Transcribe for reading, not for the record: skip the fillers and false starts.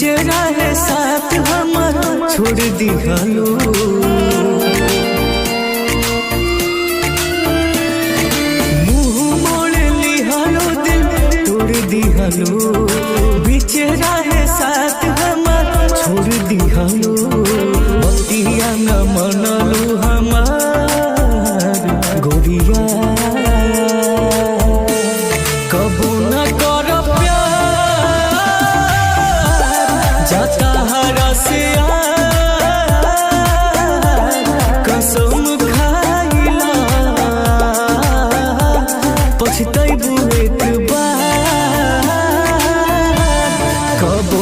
बिचरा है साथ हमार छोड़ दिहलो। मुँह मोड़ लिहलो दिल तोड़ दिहलो, बिचरा है साथ हमार छोड़ दिहलो। बतिया न मनलू हमार गोरिया, कबू न कर प्यार जाता हरा से कसम खाइला, पछतैबू एक बार। कबू